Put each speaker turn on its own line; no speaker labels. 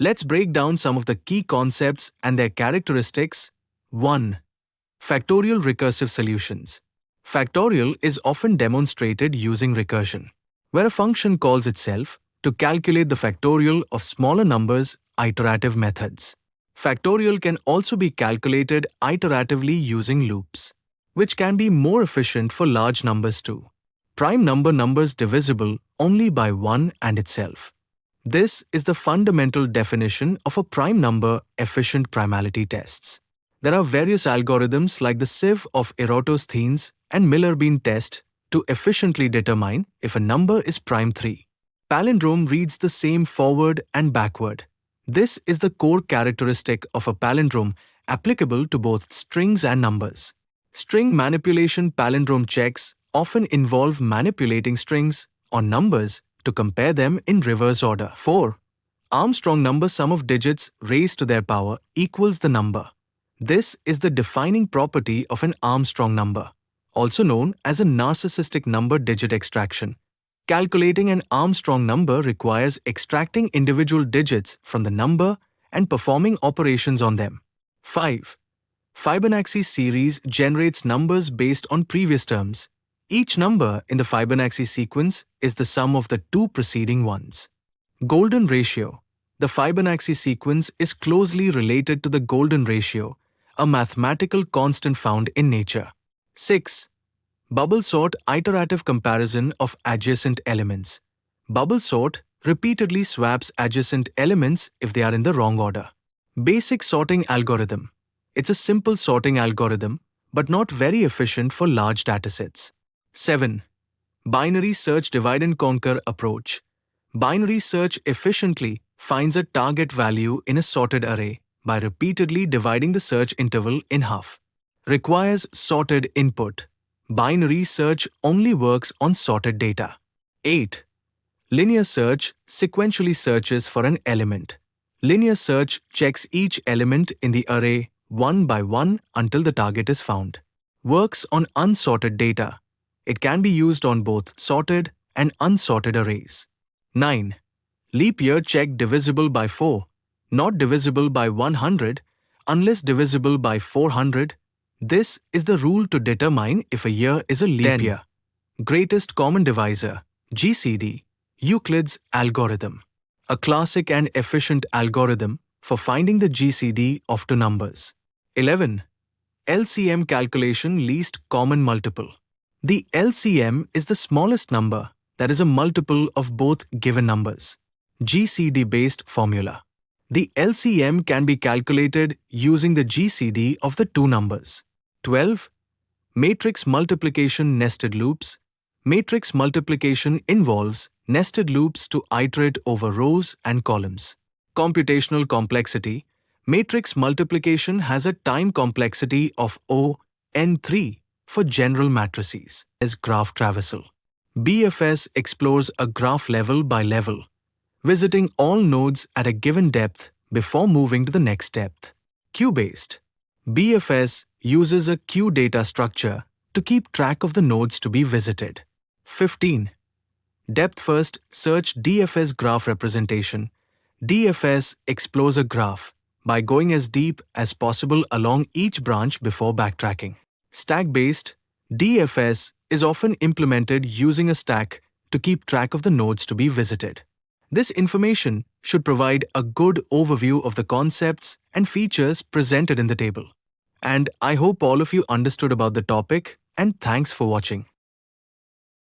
Let's break down some of the key concepts and their characteristics. 1. Factorial recursive solutions. Factorial is often demonstrated using recursion, where a function calls itself to calculate the factorial of smaller numbers, iterative methods. Factorial can also be calculated iteratively using loops, which can be more efficient for large numbers too. Prime numbers divisible only by 1 and itself. This is the fundamental definition of a prime number efficient primality tests. There are various algorithms like the sieve of Eratosthenes and Miller-Bean test to efficiently determine if a number is prime 3. Palindrome reads the same forward and backward. This is the core characteristic of a palindrome applicable to both strings and numbers. String manipulation palindrome checks often involve manipulating strings or numbers to compare them in reverse order. 4. Armstrong number sum of digits raised to their power equals the number. This is the defining property of an Armstrong number, also known as a narcissistic number digit extraction. Calculating an Armstrong number requires extracting individual digits from the number and performing operations on them. 5. Fibonacci series generates numbers based on previous terms. Each number in the Fibonacci sequence is the sum of the two preceding ones. Golden ratio. The Fibonacci sequence is closely related to the golden ratio, a mathematical constant found in nature. 6. Bubble sort iterative comparison of adjacent elements. Bubble sort repeatedly swaps adjacent elements if they are in the wrong order. Basic sorting algorithm. It's a simple sorting algorithm, but not very efficient for large datasets. 7. Binary search divide and conquer approach. Binary search efficiently finds a target value in a sorted array by repeatedly dividing the search interval in half. Requires sorted input. Binary search only works on sorted data. 8. Linear search sequentially searches for an element. Linear search checks each element in the array one by one until the target is found. Works on unsorted data. It can be used on both sorted and unsorted arrays. 9. Leap year check divisible by 4, not divisible by 100 unless divisible by 400. This is the rule to determine if a year is a leap year. Greatest common divisor, GCD, Euclid's algorithm. A classic and efficient algorithm for finding the GCD of two numbers. 11. LCM calculation least common multiple. The LCM is the smallest number that is a multiple of both given numbers. GCD-based formula. The LCM can be calculated using the GCD of the two numbers. 12. Matrix multiplication nested loops. Matrix multiplication involves nested loops to iterate over rows and columns. Computational complexity. Matrix multiplication has a time complexity of O n3 for general matrices. As graph traversal. BFS explores a graph level by level, visiting all nodes at a given depth before moving to the next depth. Queue-based. BFS uses a queue data structure to keep track of the nodes to be visited. 15. Depth-first search DFS graph representation. DFS explores a graph by going as deep as possible along each branch before backtracking. Stack-based DFS is often implemented using a stack to keep track of the nodes to be visited. This information should provide a good overview of the concepts and features presented in the table. And I hope all of you understood about the topic, and thanks for watching.